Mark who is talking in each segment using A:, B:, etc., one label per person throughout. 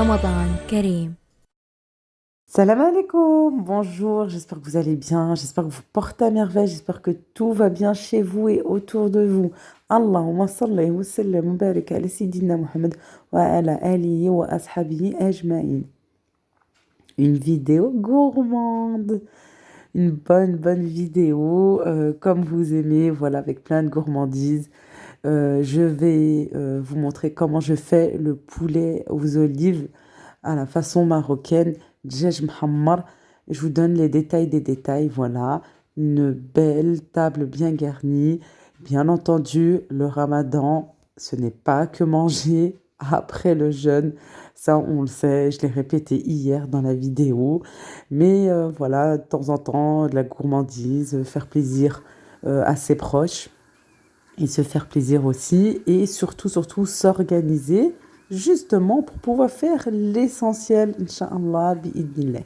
A: رمضان كريم.
B: Salam alaikum, bonjour, j'espère que vous allez bien, j'espère que vous portez à merveille, j'espère que tout va bien chez vous et autour de vous. Allahumma salli wa sallam wa barik ala Sayyidina Muhammad wa ala alihi wa ashabihi ajma'in. Une vidéo gourmande, une bonne vidéo, comme vous aimez, voilà, avec plein de gourmandises. Je vais vous montrer comment je fais le poulet aux olives à la façon marocaine, djej mhammar. Je vous donne les détails des détails, voilà. Une belle table bien garnie. Bien entendu, le ramadan, ce n'est pas que manger après le jeûne. Ça, on le sait, je l'ai répété hier dans la vidéo. Mais voilà, de temps en temps, de la gourmandise, faire plaisir à ses proches et se faire plaisir aussi. Et surtout, s'organiser justement pour pouvoir faire l'essentiel, Inch'Allah, bi'idnillah.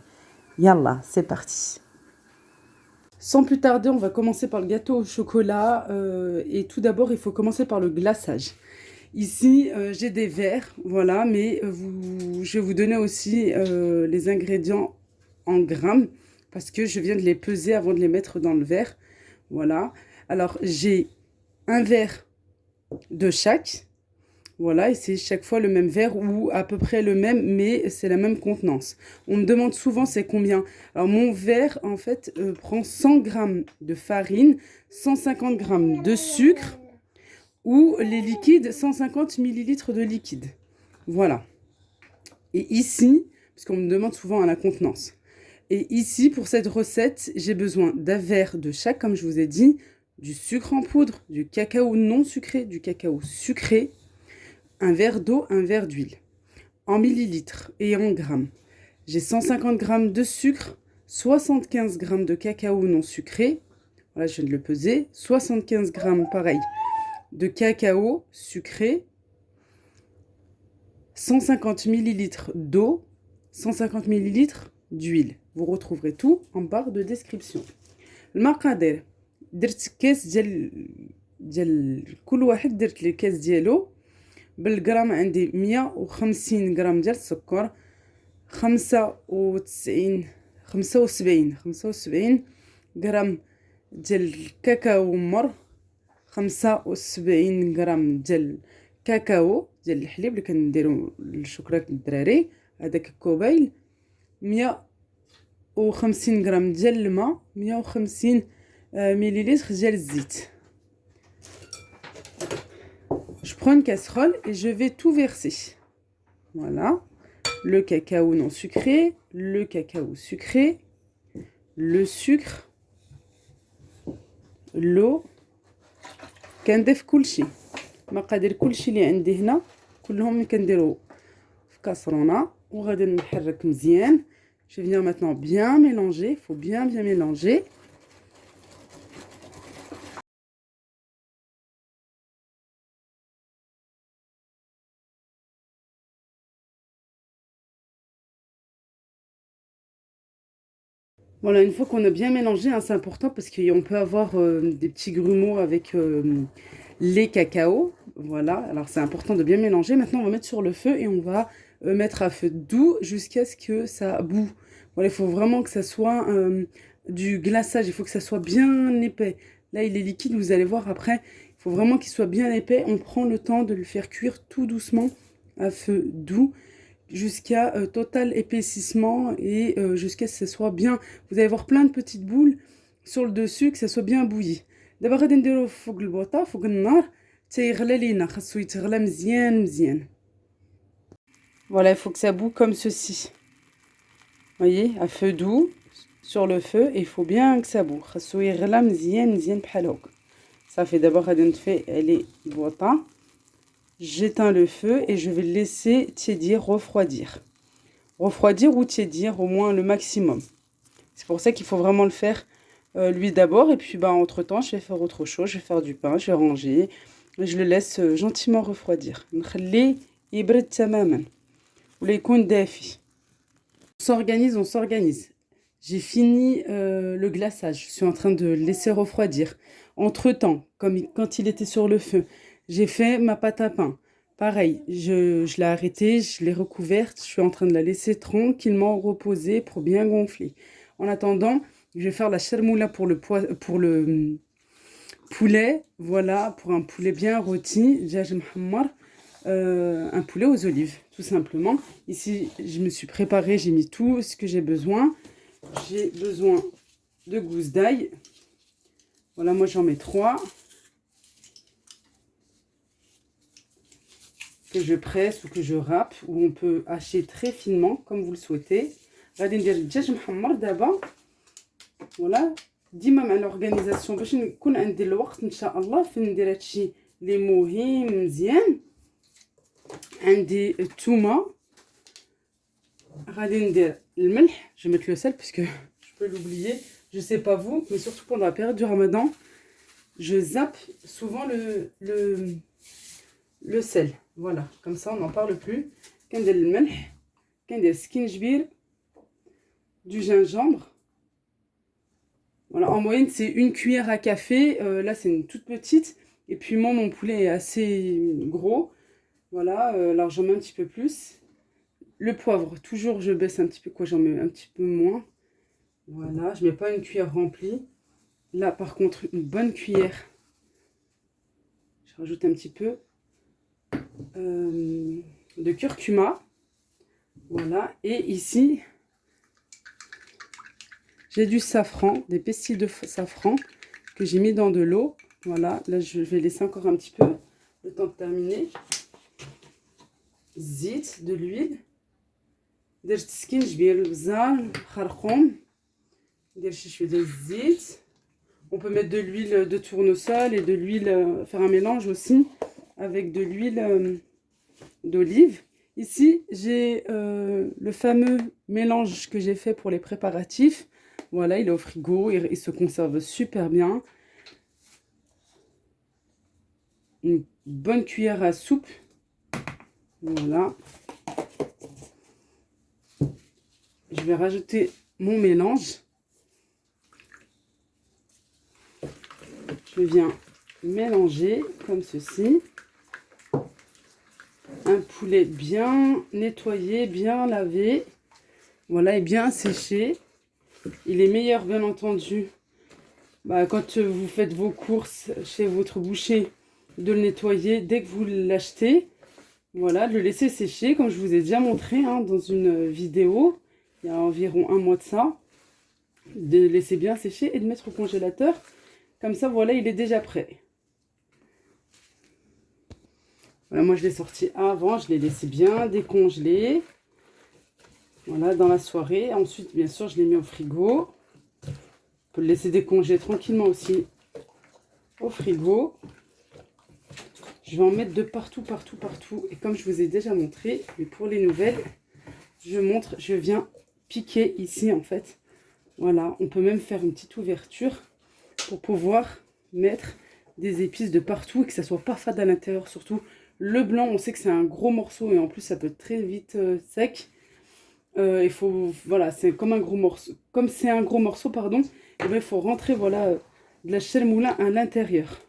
B: Yallah, c'est parti. Sans plus tarder, on va commencer par le gâteau au chocolat. Et tout d'abord, il faut commencer par le glaçage. Ici, j'ai des verres, voilà, mais je vais vous donner aussi les ingrédients en grammes parce que je viens de les peser avant de les mettre dans le verre. Voilà. Alors, j'ai un verre de chaque. Voilà, et c'est chaque fois le même verre ou à peu près le même, mais c'est la même contenance. On me demande souvent c'est combien. Alors mon verre, en fait, prend 100 grammes de farine, 150 grammes de sucre ou les liquides, 150 millilitres de liquide. Voilà. Et ici, parce qu'on me demande souvent à la contenance. Et ici, pour cette recette, j'ai besoin d'un verre de chaque, comme je vous ai dit, du sucre en poudre, du cacao non sucré, du cacao sucré, un verre d'eau, un verre d'huile. En millilitres et en grammes, j'ai 150 grammes de sucre, 75 grammes de cacao non sucré, voilà, je viens de le peser, 75 grammes, pareil, de cacao sucré, 150 millilitres d'eau, 150 millilitres d'huile. Vous retrouverez tout en barre de description. المقادير درت كاس ديال كل واحد درت لي كاس ديالو بالجرام. عندي 150 غرام ديال السكر، 75 غرام ديال الكاكاو مر، 75 غرام ديال الكاكاو ديال الحليب اللي كنديرو للشكرات للدراري، هذاك كوبايل، 150 غرام ديال الماء، 150 مليلتر ديال الزيت. Je prends une casserole et je vais tout verser. Voilà. Le cacao non sucré, le cacao sucré, le sucre, l'eau. كنضيف كلشي. مقادير كلشي اللي عندي هنا كلهم كنديرو في كاسرونه وغادي نحرك مزيان. Je viens maintenant bien mélanger, il faut bien mélanger. Voilà, une fois qu'on a bien mélangé, hein, c'est important parce qu'on peut avoir des petits grumeaux avec les cacao. Voilà, alors c'est important de bien mélanger. Maintenant, on va mettre sur le feu et on va mettre à feu doux jusqu'à ce que ça bout. Voilà, il faut vraiment que ça soit du glaçage, il faut que ça soit bien épais. Là, il est liquide, vous allez voir après. Il faut vraiment qu'il soit bien épais. On prend le temps de le faire cuire tout doucement à feu doux jusqu'à total épaississement et jusqu'à ce que ce soit bien. Vous allez voir plein de petites boules sur le dessus, que ça soit bien bouilli. دابا غادي نديرو فوق البوطه فوق النار تيغلى لينا، خاصو يتغلى مزيان. Voilà, il faut que ça bout comme ceci. Voyez, à feu doux sur le feu, et il faut bien que ça bout. خاصو يغلى مزيان بحال هكا. Ça fait d'abord غادي نطفي عليه البوطه. J'éteins le feu et je vais le laisser tiédir, refroidir. Refroidir ou tiédir au moins le maximum. C'est pour ça qu'il faut vraiment le faire lui d'abord. Et puis entre-temps, je vais faire autre chose. Je vais faire du pain, je vais ranger. Je le laisse gentiment refroidir. نخليه يبرد تماما ولا يكون دافي. On s'organise. J'ai fini le glaçage. Je suis en train de le laisser refroidir. Entre-temps, quand il était sur le feu, j'ai fait ma pâte à pain.
A: Pareil, je l'ai arrêtée, je l'ai recouverte, je suis en train de la laisser tranquillement reposer pour bien gonfler. En attendant, je vais faire la chermoula pour le poulet, voilà, pour un poulet bien rôti, djaj mhammar, un poulet aux olives, tout simplement. Ici, je me suis préparée, j'ai mis tout ce que j'ai besoin. J'ai besoin de gousses d'ail. Voilà, moi j'en mets 3. Que je presse ou que je râpe, ou on peut hacher très finement, comme vous le souhaitez. غادي ندير الدجاج محمر دابا. voilà. ديما مع الاورغانيزاسيون باش نكون عندي الوقت ان شاء الله فين ندير هادشي اللي مهم مزيان. عندي الثومه، غادي ندير الملح. Je vais mettre le sel parce que je peux l'oublier. Je sais pas vous, mais surtout pendant la période du Ramadan, je zappe souvent le sel. Voilà, comme ça on n'en parle plus. كندير الملح، كندير السكينجبير، du gingembre. Voilà, en moyenne c'est une cuillère à café. Là c'est une toute petite. Et puis moi mon poulet est assez gros. Voilà, alors j'en mets un petit peu plus. Le poivre, toujours je baisse un petit peu, quoi, j'en mets un petit peu moins. Voilà, je mets pas une cuillère remplie. Là par contre une bonne cuillère. Je rajoute un petit peu de curcuma. Voilà, et ici j'ai du safran, des pestilles de safran que j'ai mis dans de l'eau. Voilà, là je vais laisser encore un petit peu, le temps de terminer. Zit, de l'huile. درت سكينجبير البزار خرقوم ندير شي شويه ديال الزيت. On peut mettre de l'huile de tournesol et de l'huile, faire un mélange aussi avec de l'huile d'olive. Ici, j'ai le fameux mélange que j'ai fait pour les préparatifs. Voilà, il est au frigo, il se conserve super bien. Une bonne cuillère à soupe. Voilà. Je vais rajouter mon mélange. Je viens mélanger comme ceci. Un poulet bien nettoyé, bien lavé. Voilà, et bien séché. Il est meilleur, bien entendu, quand vous faites vos courses chez votre boucher, de le nettoyer dès que vous l'achetez. Voilà, de le laisser sécher, comme je vous ai déjà montré dans une vidéo, il y a environ un mois de ça. De le laisser bien sécher et de mettre au congélateur. Comme ça, voilà, il est déjà prêt. Voilà, moi je l'ai sorti avant, je l'ai laissé bien décongelé. Voilà, dans la soirée. Ensuite, bien sûr, je l'ai mis au frigo. On peut le laisser décongeler tranquillement aussi au frigo. Je vais en mettre de partout, partout, partout. Et comme je vous ai déjà montré, mais pour les nouvelles, je viens piquer ici en fait. Voilà, on peut même faire une petite ouverture pour pouvoir mettre des épices de partout et que ça soit pas fade à l'intérieur. Surtout le blanc, on sait que c'est un gros morceau et en plus ça peut être très vite sec. Il faut, voilà, c'est comme un gros morceau. Comme c'est un gros morceau, pardon, et ben, il faut rentrer, voilà, de la chermoula à l'intérieur.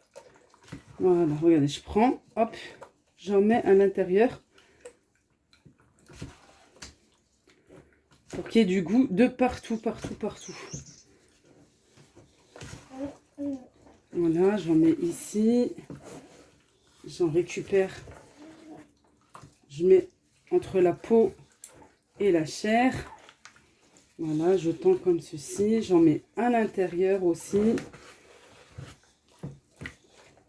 A: Voilà, regardez, je prends, hop, j'en mets à l'intérieur. Pour qu'il y ait du goût de partout, partout, partout. Voilà, j'en mets ici. J'en récupère. Je mets entre la peau et la chair. Voilà, je tends comme ceci. J'en mets à l'intérieur aussi.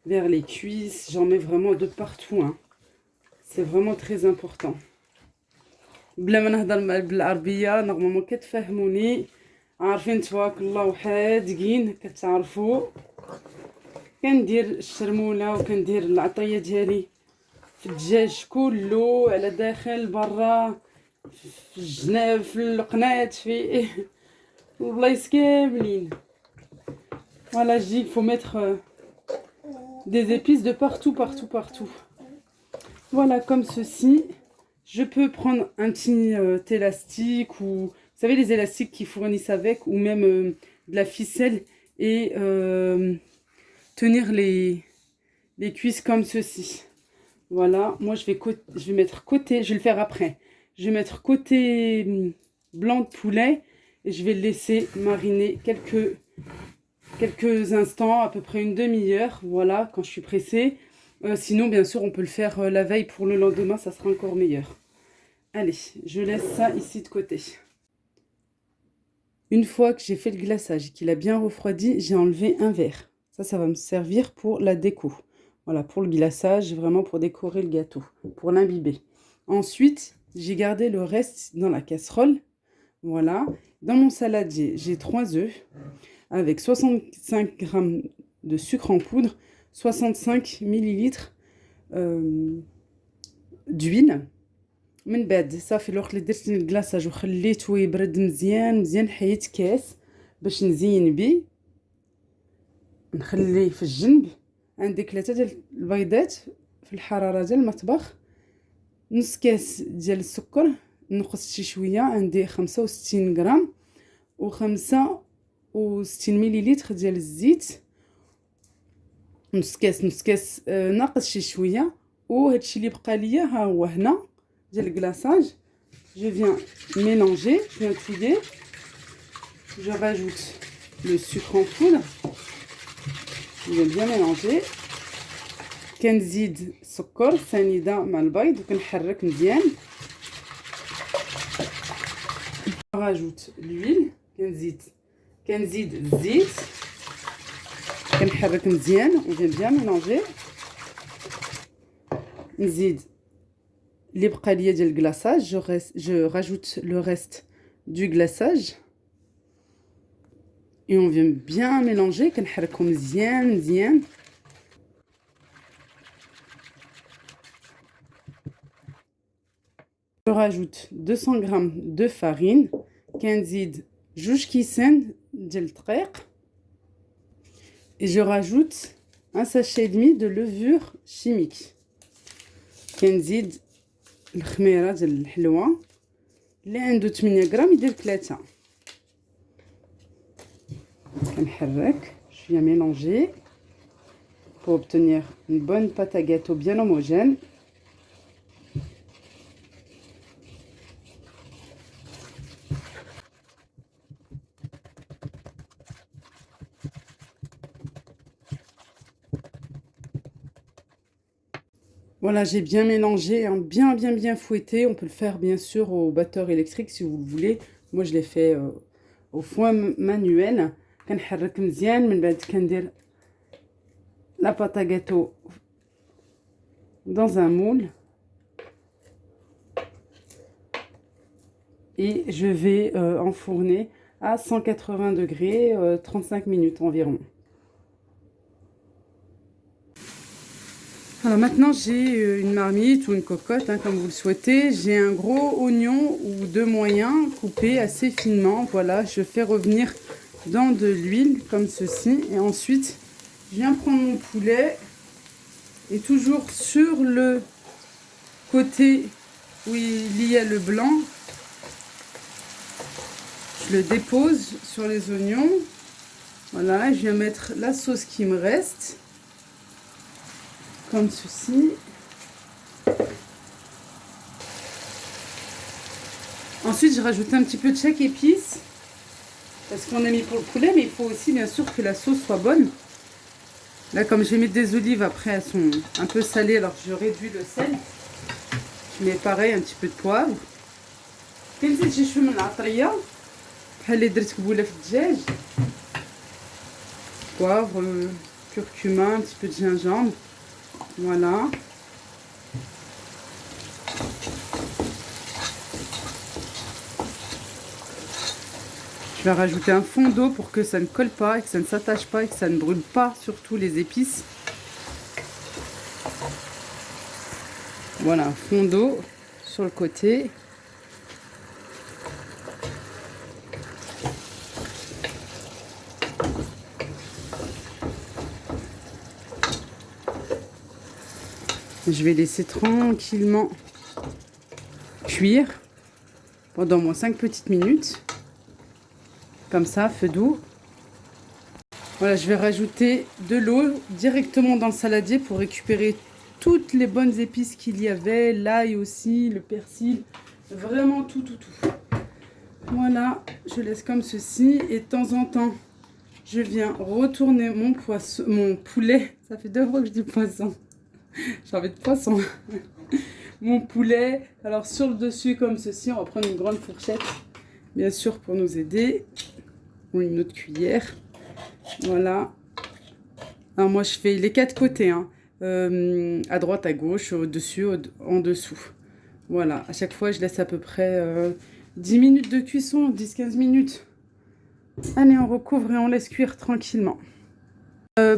A: Vers les cuisses. J'en mets vraiment de partout. C'est vraiment très important. بلا ما نهضر بالعربيه نورمالمون كتفهموني عارفين تبارك الله وحادقين كتعرفوا. كندير الشرموله وكندير العطيه ديالي في الدجاج كله على داخل برا في الجناب في القنات في البلايص كاملين. Voilà, je dis qu'il faut mettre des épices de partout, partout, partout. Voilà, comme ceci. Je peux prendre un petit élastique ou, vous savez, les élastiques qu'ils fournissent avec, ou même de la ficelle et tenir les cuisses comme ceci. Voilà, moi je vais mettre côté, je vais le faire après. Je vais mettre côté blanc de poulet et je vais le laisser mariner quelques instants, à peu près une demi-heure, voilà, quand je suis pressée. Sinon, bien sûr, on peut le faire la veille pour le lendemain, ça sera encore meilleur. Allez, je laisse ça ici de côté. Une fois que j'ai fait le glaçage et qu'il a bien refroidi, j'ai enlevé un verre. Ça va me servir pour la déco. Voilà, pour le glaçage, vraiment pour décorer le gâteau, pour l'imbiber. Ensuite, j'ai gardé le reste dans la casserole. Voilà. Dans mon saladier, j'ai 3 œufs avec 65 g de sucre en poudre, 65 millilitres d'huile. من بعد صافي الوقت اللي درت الكلاصاج وخليته يبرد مزيان مزيان حيت كاس باش نزين بيه نخليه في الجنب. عندي 3 ديال البيضات في الحراره ديال المطبخ، نص كاس ديال السكر نقصت شي شويه، عندي 65 غرام و65 مليلتر ديال الزيت، نص كاس ناقص شي شويه. وهادشي اللي بقى ليا ها هو هنا ديال الكلاصاج. Je viens mélanger, je viens trier. Je rajoute le sucre en poudre. Je vais bien mélanger. كنزيد السكر سنيده مع البيض وكنحرك مزيان. Je rajoute l'huile. كنزيد الزيت. كنحرك مزيان. On vient bien mélanger. نزيد اللي بقى ليا ديال الكلاصاج. Je rajoute le reste du glaçage. Et on vient bien mélanger. كنحركهم مزيان. Je rajoute 200 g de farine. كنزيد 2 كيسان ديال الدقيق. Et je rajoute un sachet et demi de levure chimique. كنزيد الخميره ديال الحلوه اللي عنده 8 غرام يدير 3. كنحرك. Je viens mélanger pour obtenir une bonne pâte à gâteau bien homogène. Voilà, j'ai bien mélangé, hein, bien fouetté. On peut le faire bien sûr au batteur électrique si vous le voulez. Moi, je l'ai fait au foin manuel. كنحرك مزيان. من بعد كندير la pâte à gâteau dans un moule. Et je vais enfourner à 180 degrés, 35 minutes environ. Alors maintenant j'ai une marmite ou une cocotte, hein, comme vous le souhaitez. J'ai un gros oignon ou 2 moyens coupés assez finement. Voilà, je fais revenir dans de l'huile comme ceci. Et ensuite, je viens prendre mon poulet et toujours sur le côté où il y a le blanc, je le dépose sur les oignons. Voilà, je viens mettre la sauce qui me reste. Comme ceci. Ensuite, je rajoute un petit peu de chaque épice parce qu'on a mis pour le poulet, mais il faut aussi bien sûr que la sauce soit bonne. Là, comme je vais mettre des olives, après elles sont un peu salées, alors je réduis le sel. Je mets pareil un petit peu de poivre. كنزيد شي شويه من العطريه بحال اللي درت كبوله في الدجاج. Poivre, curcuma, un petit peu de gingembre. Voilà. Je vais rajouter un fond d'eau pour que ça ne colle pas et que ça ne s'attache pas et que ça ne brûle pas, surtout les épices. Voilà, un fond d'eau sur le côté. Je vais laisser tranquillement cuire pendant au moins 5 petites minutes. Comme ça, feu doux. Voilà, je vais rajouter de l'eau directement dans le saladier pour récupérer toutes les bonnes épices qu'il y avait, l'ail aussi, le persil, vraiment tout, tout, tout. Voilà, je laisse comme ceci et de temps en temps, je viens retourner mon poulet. Ça fait 2 fois que je dis poisson. J'ai envie de poisson. Mon poulet. Alors sur le dessus comme ceci, on va prendre une grande fourchette, bien sûr pour nous aider. Ou une autre cuillère. Voilà. Alors moi je fais les 4 côtés, hein. À droite, à gauche, au-dessus, en dessous. Voilà, à chaque fois je laisse à peu près 10 minutes de cuisson, 10-15 minutes. Allez, on recouvre et on laisse cuire tranquillement.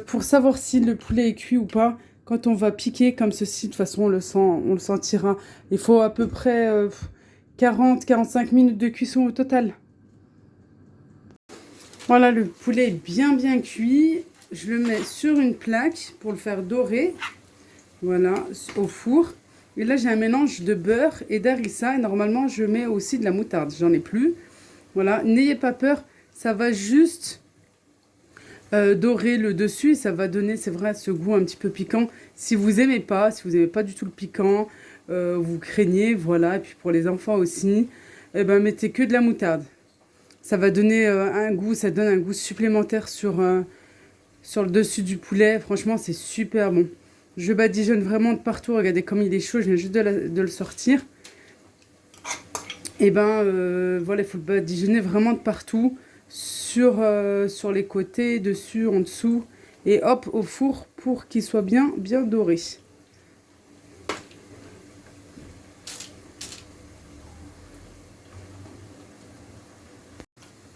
A: Pour savoir si le poulet est cuit ou pas, quand on va piquer comme ceci, de toute façon on le sentira. Il faut à peu près 40-45 minutes de cuisson au total. Voilà, le poulet est bien cuit. Je le mets sur une plaque pour le faire dorer. Voilà, au four. Et là, j'ai un mélange de beurre et d'harissa. Et normalement, je mets aussi de la moutarde. J'en ai plus. Voilà, n'ayez pas peur. Ça va juste dorer le dessus. Et ça va donner, c'est vrai, ce goût un petit peu piquant. Si vous aimez pas du tout le piquant, vous craignez, voilà. Et puis pour les enfants aussi, eh ben, mettez que de la moutarde. Ça va donner un goût, ça donne un goût supplémentaire sur le dessus du poulet. Franchement, c'est super bon. Je badigeonne vraiment de partout. Regardez comme il est chaud. Je viens juste de le sortir. Et ben voilà, il faut le badigeonner vraiment de partout. Sur les côtés, dessus, en dessous. Et hop, au four pour qu'il soit bien doré.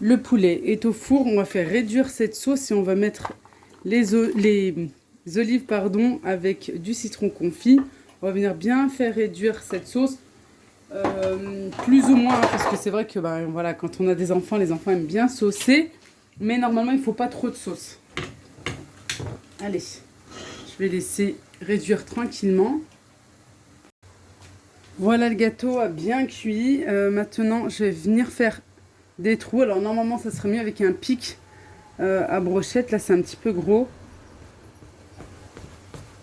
A: Le poulet est au four. On va faire réduire cette sauce et on va mettre les olives avec du citron confit. On va venir bien faire réduire cette sauce. Plus ou moins, parce que c'est vrai que voilà, quand on a des enfants, les enfants aiment bien saucer. Mais normalement, il ne faut pas trop de sauce. Allez, je vais laisser réduire tranquillement. Voilà, le gâteau a bien cuit. Maintenant, je vais venir faire des trous. Alors normalement, ça serait mieux avec un pic à brochette. Là, c'est un petit peu gros.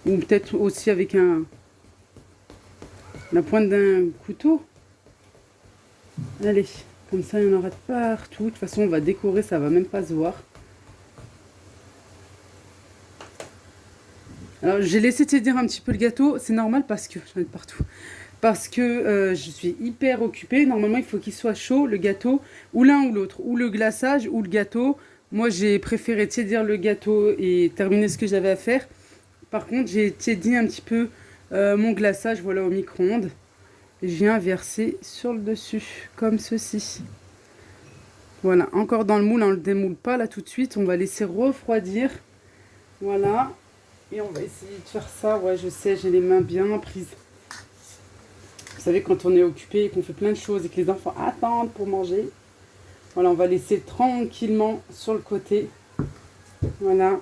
A: Ou peut-être aussi avec la pointe d'un couteau. Allez, comme ça, il y en aura partout. De toute façon, on va décorer, ça va même pas se voir. Alors, j'ai laissé tiédir un petit peu le gâteau. C'est normal parce que j'en ai partout. Parce que je suis hyper occupée. Normalement, il faut qu'il soit chaud, le gâteau, ou l'un ou l'autre, ou le glaçage, ou le gâteau. Moi, j'ai préféré tiédir le gâteau et terminer ce que j'avais à faire. Par contre, j'ai tiédi un petit peu mon glaçage, voilà, au micro-ondes. Et je viens verser sur le dessus, comme ceci. Voilà, encore dans le moule, on ne le démoule pas là tout de suite. On va laisser refroidir. Voilà. Et on va essayer de faire ça. Ouais, je sais, j'ai les mains bien prises. Vous savez, quand on est occupé et qu'on fait plein de choses et que les enfants attendent pour manger. Voilà, on va laisser tranquillement sur le côté. Voilà.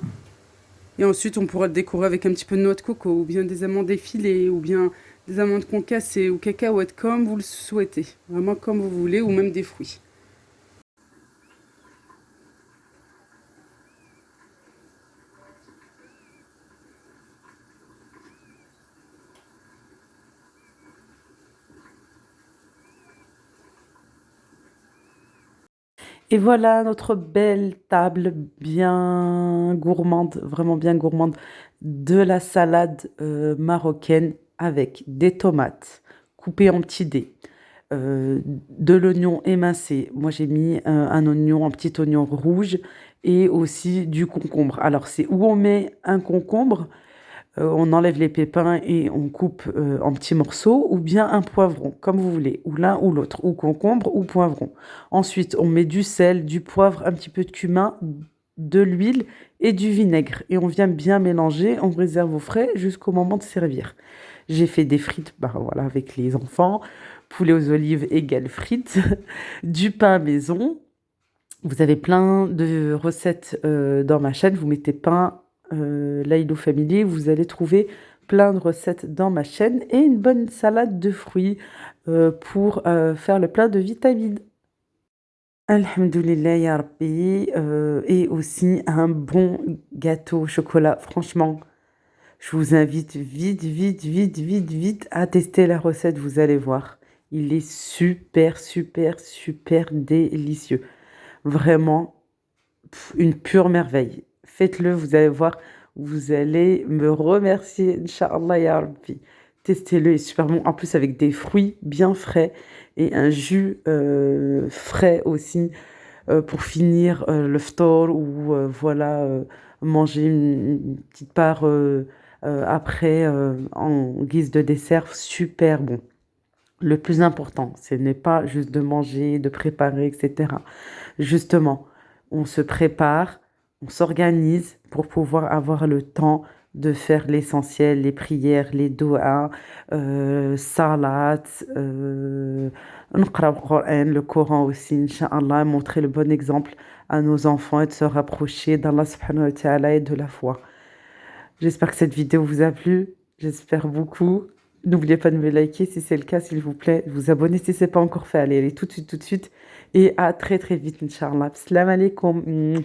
A: Et ensuite, on pourra le décorer avec un petit peu de noix de coco, ou bien des amandes effilées, ou bien des amandes concassées, ou cacahuètes, comme vous le souhaitez. Vraiment comme vous voulez, ou même des fruits.
B: Et voilà notre belle table bien gourmande, vraiment bien gourmande, de la salade marocaine avec des tomates coupées en petits dés, de l'oignon émincé. Moi, j'ai mis un petit oignon rouge et aussi du concombre. Alors, c'est où on met un concombre, on enlève les pépins et on coupe en petits morceaux, ou bien un poivron, comme vous voulez, ou l'un ou l'autre, ou concombre ou poivron. Ensuite, on met du sel, du poivre, un petit peu de cumin, de l'huile et du vinaigre. Et on vient bien mélanger, on réserve au frais jusqu'au moment de servir. J'ai fait des frites, voilà, avec les enfants. Poulet aux olives égale frites. Du pain maison. Vous avez plein de recettes dans ma chaîne. Vous mettez pain Laïlo Family, vous allez trouver plein de recettes dans ma chaîne et une bonne salade de fruits pour faire le plein de vitamines. Alhamdoulilah ya Rabbi, et aussi un bon gâteau au chocolat. Franchement, Je vous invite vite, vite, vite, vite, vite à tester la recette, vous allez voir. Il est super, super, super délicieux. Vraiment, une pure merveille. Faites-le, vous allez voir, vous allez me remercier, Inch'Allah ya Rabbi. Testez-le, il est super bon. En plus, avec des fruits bien frais et un jus frais aussi pour finir le ftor ou voilà, manger une petite part après en guise de dessert. Super bon. Le plus important, ce n'est pas juste de manger, de préparer, etc. Justement, on se prépare, on s'organise pour pouvoir avoir le temps de faire l'essentiel, les prières, les doigts, salat, نقرأ القرآن, le Coran aussi, Inch'Allah, montrer le bon exemple à nos enfants et de se rapprocher d'Allah subhanahu wa ta'ala et de la foi. J'espère que cette vidéo vous a plu, j'espère beaucoup. N'oubliez pas de me liker si c'est le cas, s'il vous plaît. Vous abonner si ce n'est pas encore fait. Allez, allez tout de suite, tout de suite. Et à très très vite, Inch'Allah. Salam alaikum.